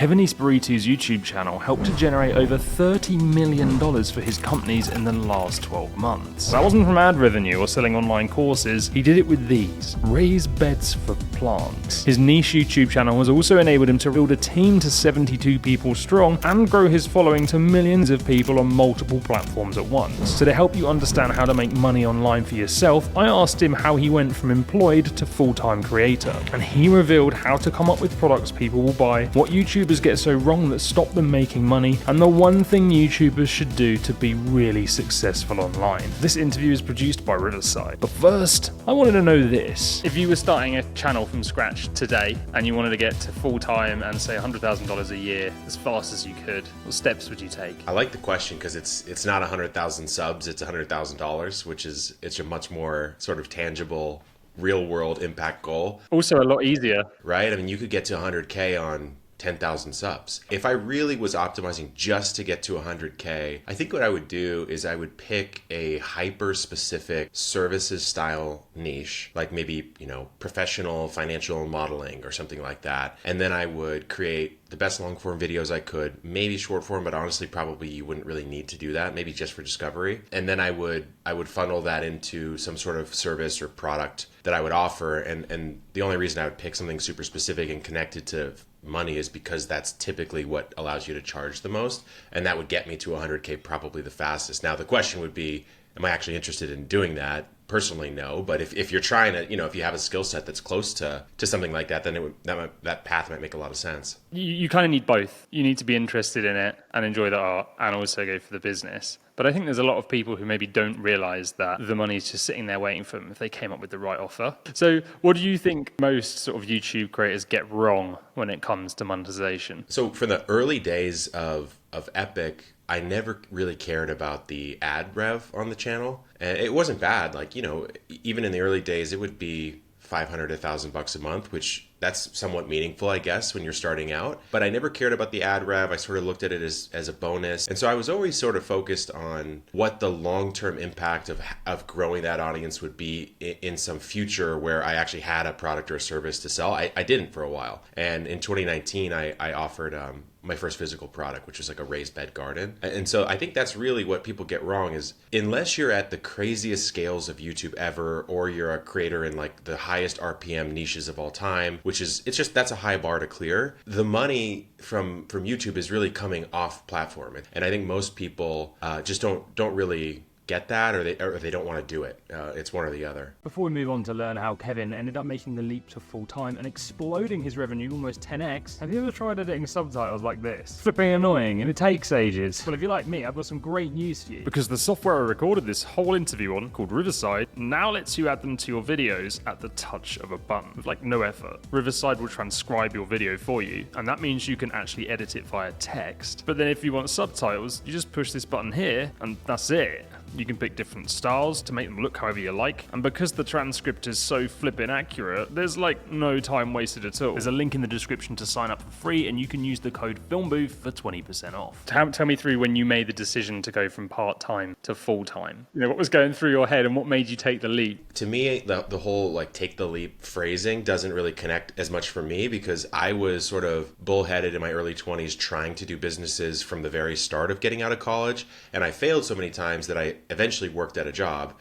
Kevin Espiritu's YouTube channel helped to generate over $30 million for his companies in the last 12 months. That wasn't from ad revenue or selling online courses, he did it with these: raised beds for plants. His niche YouTube channel has also enabled him to build a team to 72 people strong and grow his following to millions of people on multiple platforms at once. So to help you understand how to make money online for yourself, I asked him how he went from employed to full-time creator, and he revealed how to come up with products people will buy, what YouTubers get so wrong that stop them making money, and the one thing YouTubers should do to be really successful online. This interview is produced by Riverside. But first, I wanted to know this. If you were starting a channel from scratch today and you wanted to get to full-time and say $100,000 a year as fast as you could, what steps would you take? I like the question because it's not 100,000 subs, it's $100,000, which is a much more sort of tangible, real-world impact goal. Also a lot easier. Right? I mean, you could get to 100K on 10,000 subs. If I really was optimizing just to get to 100K, I think what I would do is I would pick a hyper-specific services style niche, like maybe, professional financial modeling or something like that. And then I would create the best long form videos I could, maybe short form, but honestly, probably you wouldn't really need to do that, maybe just for discovery. And then I would funnel that into some sort of service or product that I would offer. And the only reason I would pick something super specific and connected to money is because that's typically what allows you to charge the most. And that would get me to 100K probably the fastest. Now, the question would be, am I actually interested in doing that? Personally, no. But if you're trying to, if you have a skill set that's close to something like that, then that path might make a lot of sense. You kind of need both. You need to be interested in it and enjoy the art and also go for the business. But I think there's a lot of people who maybe don't realize that the money is just sitting there waiting for them if they came up with the right offer. So what do you think most sort of YouTube creators get wrong when it comes to monetization? So for the early days of Epic, I never really cared about the ad rev on the channel. And it wasn't bad. Like, even in the early days, it would be $500 to $1,000 a month, which that's somewhat meaningful, I guess, when you're starting out. But I never cared about the ad rev. I sort of looked at it as a bonus. And so I was always sort of focused on what the long-term impact of growing that audience would be in some future where I actually had a product or a service to sell. I didn't for a while. And in 2019, I offered my first physical product, which was like a raised bed garden. And so I think that's really what people get wrong is unless you're at the craziest scales of YouTube ever, or you're a creator in like the highest RPM niches of all time, that's a high bar to clear. The money from YouTube is really coming off platform. And I think most people just don't really get that, or they don't want to do it. It's one or the other. Before we move on to learn how Kevin ended up making the leap to full-time and exploding his revenue almost 10x, have you ever tried editing subtitles like this? Flipping annoying, and it takes ages. Well, if you're like me, I've got some great news for you. Because the software I recorded this whole interview on, called Riverside, now lets you add them to your videos at the touch of a button, with like no effort. Riverside will transcribe your video for you, and that means you can actually edit it via text. But then if you want subtitles, you just push this button here, and that's it. You can pick different styles to make them look however you like, and because the transcript is so flippin' accurate, there's like no time wasted at all. There's a link in the description to sign up for free, and you can use the code FILMBOOTH for 20% off. Tell me through when you made the decision to go from part-time to full-time. What was going through your head and what made you take the leap? To me, the whole like take the leap phrasing doesn't really connect as much for me because I was sort of bullheaded in my early 20s trying to do businesses from the very start of getting out of college, and I failed so many times that I eventually worked at a job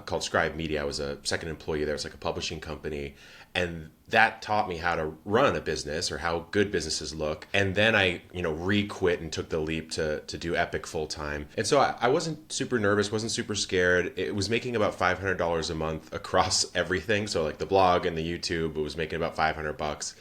called Scribe Media. I was a second employee there. It's like a publishing company. And that taught me how to run a business or how good businesses look. And then I, re-quit and took the leap to do Epic full time. And so I wasn't super nervous, wasn't super scared. It was making about $500 a month across everything. So like the blog and the YouTube, it was making about $500.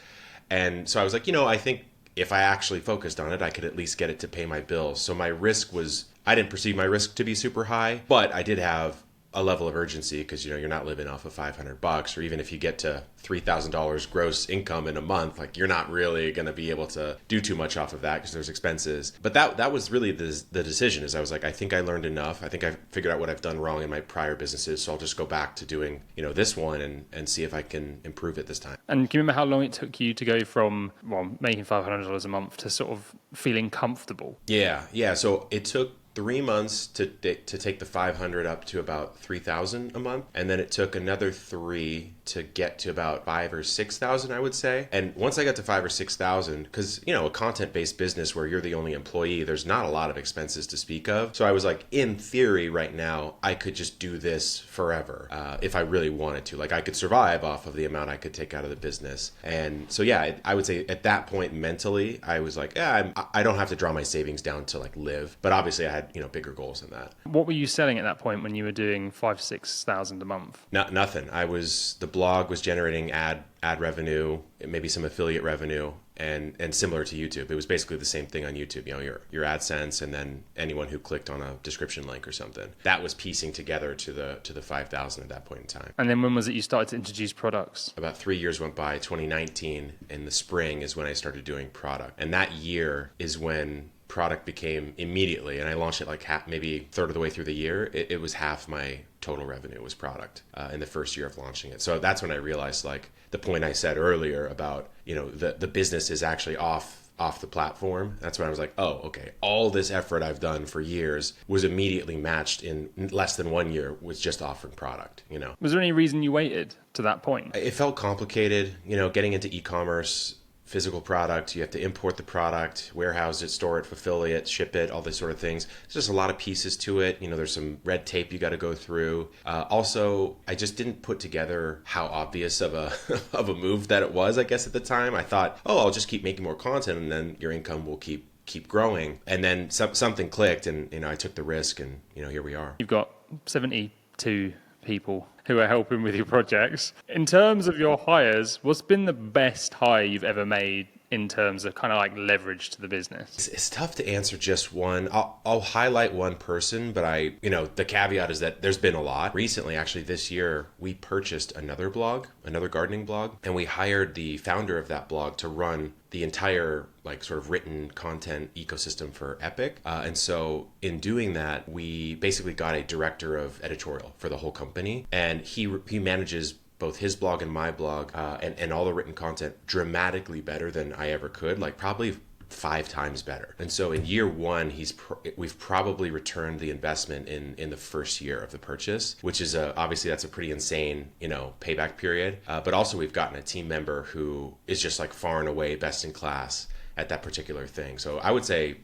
And so I was like, I think if I actually focused on it, I could at least get it to pay my bills. So my risk was, I didn't perceive my risk to be super high, but I did have a level of urgency because you're not living off of $500, or even if you get to $3,000 gross income in a month, like you're not really going to be able to do too much off of that because there's expenses. But that was really the decision. Is I was like, I think I learned enough. I think I figured out what I've done wrong in my prior businesses, so I'll just go back to doing this one and see if I can improve it this time. And can you remember how long it took you to go from making $500 a month to sort of feeling comfortable? Yeah. So it took 3 months to take the 500 up to about 3,000 a month, and then it took another 3 to get to about 5 or 6,000, I would say. And once I got to 5 or 6,000, because a content-based business where you're the only employee, there's not a lot of expenses to speak of. So I was like, in theory, right now, I could just do this forever if I really wanted to. Like I could survive off of the amount I could take out of the business. And so yeah, I would say at that point mentally, I was like, yeah, I don't have to draw my savings down to like live. But obviously, I had bigger goals than that. What were you selling at that point when you were doing 5,000 to 6,000 a month? Nothing. The blog was generating ad revenue, maybe some affiliate revenue, and similar to YouTube. It was basically the same thing on YouTube. Your AdSense, and then anyone who clicked on a description link or something. That was piecing together to the 5,000 at that point in time. And then when was it you started to introduce products? About 3 years went by. 2019 in the spring is when I started doing product, and that year is when product became immediately, and I launched it like maybe third of the way through the year. It was half my total revenue was product in the first year of launching it. So that's when I realized, like the point I said earlier about the business is actually off the platform. That's when I was like, oh, okay, all this effort I've done for years was immediately matched in less than 1 year with just offering product. Was there any reason you waited to that point? It felt complicated, getting into e-commerce. Physical product, you have to import the product, warehouse it, store it, fulfill it, ship it, all these sort of things. There's just a lot of pieces to it. There's some red tape you got to go through. Also, I just didn't put together how obvious of a of a move that it was, I guess, at the time. I thought, oh, I'll just keep making more content and then your income will keep growing. And then something clicked, and I took the risk, and here we are. You've got 72 people who are helping with your projects. In terms of your hires, what's been the best hire you've ever made in terms of kind of like leverage to the business? It's tough to answer just one. I'll highlight one person, but the caveat is that there's been a lot. Recently, actually this year, we purchased another gardening blog, and we hired the founder of that blog to run the entire like sort of written content ecosystem for Epic. And so in doing that, we basically got a director of editorial for the whole company, and he manages both his blog and my blog and all the written content dramatically better than I ever could, like probably 5 times better. And so in year one, we've probably returned the investment in the first year of the purchase, which is obviously that's a pretty insane payback period. But also we've gotten a team member who is just like far and away best in class at that particular thing. So I would say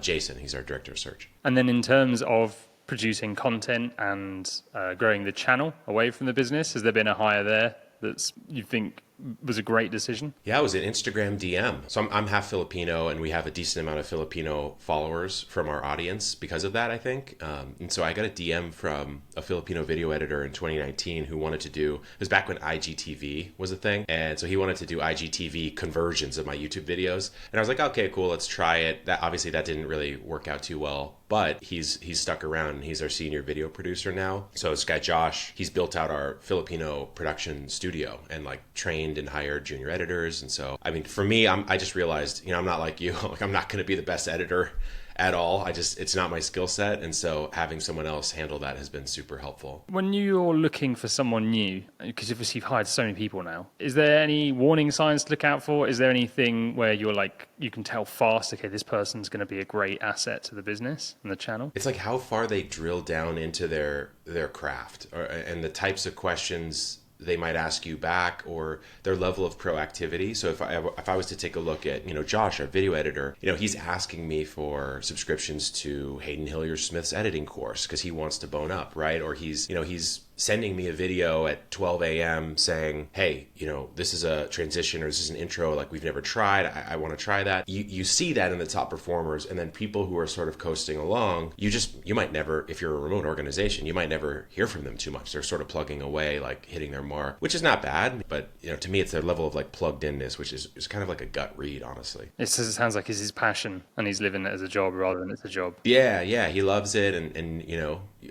Jason, he's our director of search. And then in terms of producing content and growing the channel away from the business, has there been a hire there that you think was a great decision? Yeah, it was an Instagram DM. So I'm half Filipino, and we have a decent amount of Filipino followers from our audience because of that, I think. And so I got a DM from a Filipino video editor in 2019 who wanted to do, it was back when IGTV was a thing. And so he wanted to do IGTV conversions of my YouTube videos. And I was like, okay, cool, let's try it. Obviously that didn't really work out too well, but he's stuck around, and he's our senior video producer now. So this guy, Josh, he's built out our Filipino production studio and like trained and hired junior editors. And so, I mean, for me, I just realized, I'm not like you, like I'm not going to be the best editor at all. It's not my skill set. And so having someone else handle that has been super helpful. When you're looking for someone new, because obviously you've hired so many people now, is there any warning signs to look out for? Is there anything where you're like, you can tell fast, okay, this person's going to be a great asset to the business and the channel? It's like how far they drill down into their craft and the types of questions they might ask you back, or their level of proactivity. So if I was to take a look at, Josh, our video editor, he's asking me for subscriptions to Hayden Hillier-Smith's editing course because he wants to bone up, right? Or he's sending me a video at 12 a.m. saying, hey, this is a transition, or this is an intro like we've never tried. I want to try that. You see that in the top performers, and then people who are sort of coasting along, you might never, if you're a remote organization, you might never hear from them too much. They're sort of plugging away, like hitting their mark, which is not bad. But, to me, it's their level of like plugged inness, which is kind of like a gut read, honestly. It sounds like it's his passion, and he's living it as a job rather than it's a job. Yeah, he loves it. And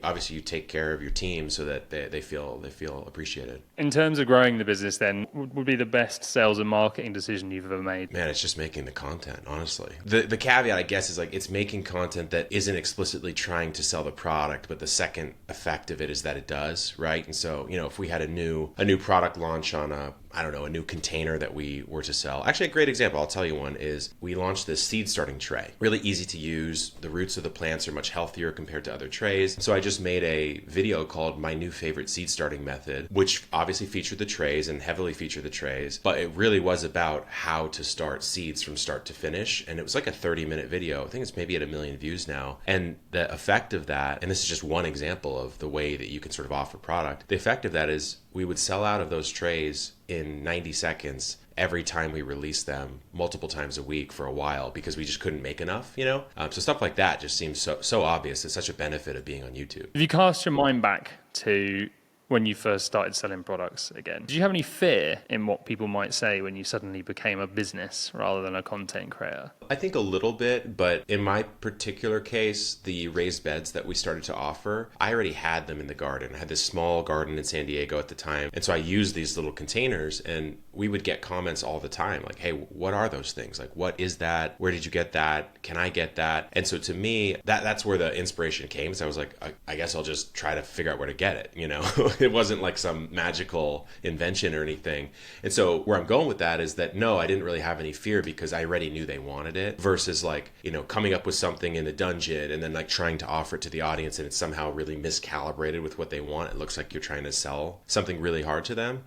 obviously you take care of your team so that they feel appreciated. In terms of growing the business then, would be the best sales and marketing decision you've ever made? Man, it's just making the content, honestly. The caveat, I guess, is like it's making content that isn't explicitly trying to sell the product, but the second effect of it is that it does, right? And so, if we had a new product launch on a I don't know, a new container that we were to sell. Actually, a great example, I'll tell you one, is we launched this seed starting tray. Really easy to use. The roots of the plants are much healthier compared to other trays. So I just made a video called My New Favorite Seed Starting Method, which obviously featured the trays and heavily featured the trays, but it really was about how to start seeds from start to finish. And it was like a 30-minute video. I think it's maybe at 1 million views now. And the effect of that, and this is just one example of the way that you can sort of offer product, the effect of that is we would sell out of those trays in 90 seconds every time we released them multiple times a week for a while because we just couldn't make enough, you know? So stuff like that just seems so obvious. It's such a benefit of being on YouTube. If you cast your mind back to when you first started selling products again, did you have any fear in what people might say when you suddenly became a business rather than a content creator? I think a little bit, but in my particular case, the raised beds that we started to offer, I already had them in the garden. I had this small garden in San Diego at the time. And so I used these little containers, and we would get comments all the time like, hey, what are those things? Like, what is that? Where did you get that? Can I get that? And so to me, that's where the inspiration came. So I was like, I guess I'll just try to figure out where to get it, you know? It wasn't like some magical invention or anything. And so where I'm going with that is that, no, I didn't really have any fear because I already knew they wanted it, versus like, you know, coming up with something in the dungeon and then like trying to offer it to the audience and it's somehow really miscalibrated with what they want. It looks like you're trying to sell something really hard to them.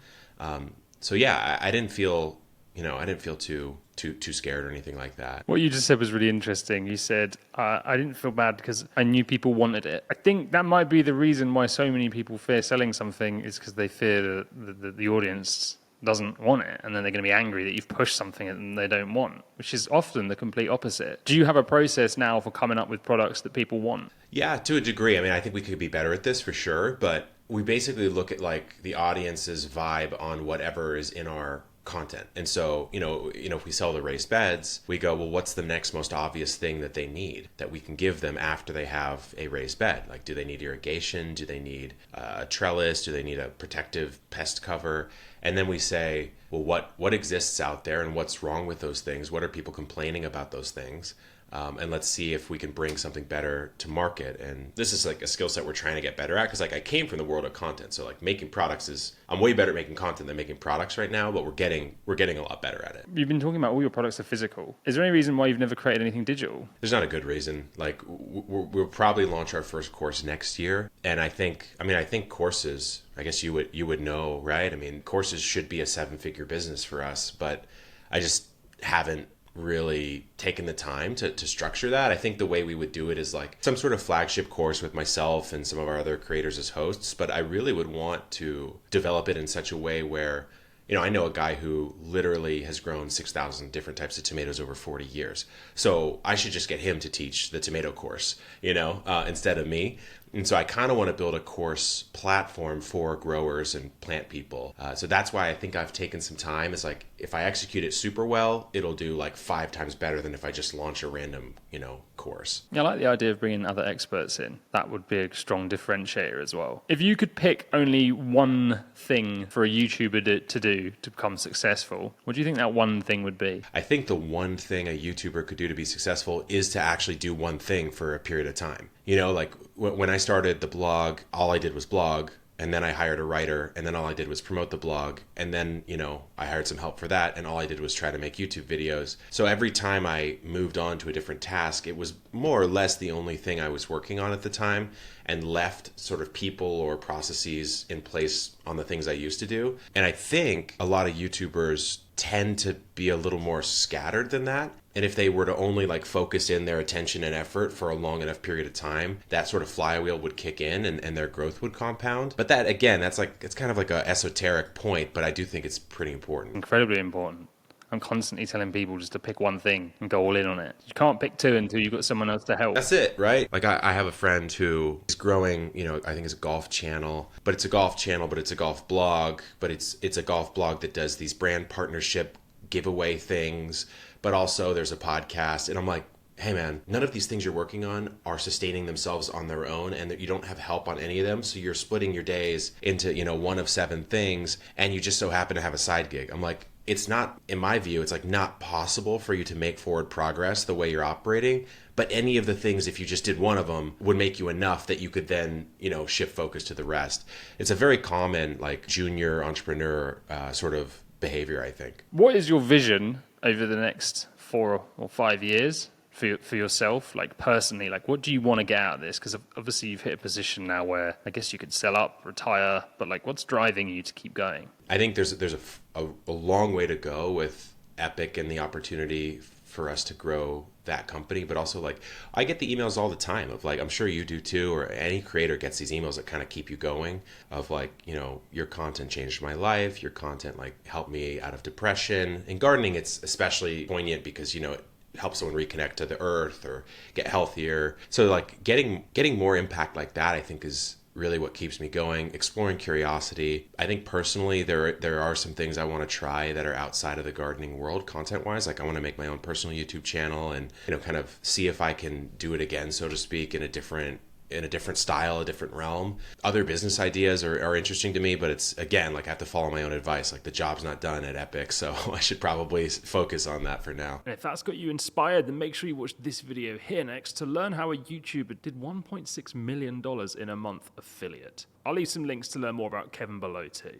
So yeah, I didn't feel, you know, I didn't feel too scared or anything like that. What you just said was really interesting. You said, I didn't feel bad because I knew people wanted it. I think that might be the reason why so many people fear selling something, is because they fear that the audience doesn't want it, and then they're going to be angry that you've pushed something that they don't want, which is often the complete opposite. Do you have a process now for coming up with products that people want? Yeah, to a degree. I mean, I think we could be better at this for sure, but we basically look at like the audience's vibe on whatever is in our content. And so, you know, if we sell the raised beds, we go, well, what's the next most obvious thing that they need that we can give them after they have a raised bed? Like, do they need irrigation? Do they need a trellis? Do they need a protective pest cover? And then we say, well, what exists out there and what's wrong with those things? What are people complaining about those things? And let's see if we can bring something better to market. And this is like a skill set we're trying to get better at, because like I came from the world of content. So like making products I'm way better at making content than making products right now, but we're getting a lot better at it. You've been talking about all your products are physical. Is there any reason why you've never created anything digital? There's not a good reason. Like we'll probably launch our first course next year. And I think courses, I guess you would know, right? I mean, courses should be a 7-figure business for us, but I just haven't really taken the time to structure that. I think the way we would do it is like some sort of flagship course with myself and some of our other creators as hosts, but I really would want to develop it in such a way where, you know, I know a guy who literally has grown 6,000 different types of tomatoes over 40 years. So I should just get him to teach the tomato course, you know, instead of me. And so I kind of want to build a course platform for growers and plant people. So that's why I think I've taken some time. It's like, if I execute it super well, it'll do like 5 times better than if I just launch a random, you know, course. Yeah, I like the idea of bringing other experts in. That would be a strong differentiator as well. If you could pick only one thing for a YouTuber to do to become successful, what do you think that one thing would be? I think the one thing a YouTuber could do to be successful is to actually do one thing for a period of time. You know, like when I started the blog, all I did was blog. And then I hired a writer, and then all I did was promote the blog. And then, you know, I hired some help for that, and all I did was try to make YouTube videos. So every time I moved on to a different task, it was more or less the only thing I was working on at the time, and left sort of people or processes in place on the things I used to do. And I think a lot of YouTubers tend to be a little more scattered than that. And if they were to only like focus in their attention and effort for a long enough period of time, that sort of flywheel would kick in and their growth would compound. But that, again, it's kind of like an esoteric point, but I do think it's pretty important. Incredibly important. I'm constantly telling people just to pick one thing and go all in on it. You can't pick two until you've got someone else to help. That's it, right? Like I have a friend who is growing, you know, I think it's a golf channel, but it's a golf channel, but it's a golf blog, but it's a golf blog that does these brand partnership giveaway things, but also there's a podcast. And I'm like, hey man, none of these things you're working on are sustaining themselves on their own, and that you don't have help on any of them. So you're splitting your days into, you know, one of 7 things, and you just so happen to have a side gig. I'm like, it's not, in my view, it's like not possible for you to make forward progress the way you're operating. But any of the things, if you just did one of them, would make you enough that you could then, you know, shift focus to the rest. It's a very common like junior entrepreneur sort of behavior, I think. What is your vision over the next 4 or 5 years for yourself, like personally? Like, what do you want to get out of this? Because obviously you've hit a position now where I guess you could sell up, retire, but like, what's driving you to keep going? I think there's a long way to go with Epic and the opportunity for us to grow that company, but also like I get the emails all the time of like, I'm sure you do too, or any creator gets these emails that kind of keep you going of like, you know, your content changed my life, your content like helped me out of depression. In gardening, it's especially poignant because, you know, it helps someone reconnect to the earth or get healthier. So like getting more impact like that, I think is really what keeps me going. Exploring curiosity. I think personally there are some things I want to try that are outside of the gardening world content wise. Like I want to make my own personal YouTube channel and, you know, kind of see if I can do it again, so to speak, in a different style, a different realm. Other business ideas are interesting to me, but it's, again, like I have to follow my own advice. Like the job's not done at Epic, so I should probably focus on that for now. And if that's got you inspired, then make sure you watch this video here next to learn how a YouTuber did $1.6 million in a month affiliate. I'll leave some links to learn more about Kevin below too.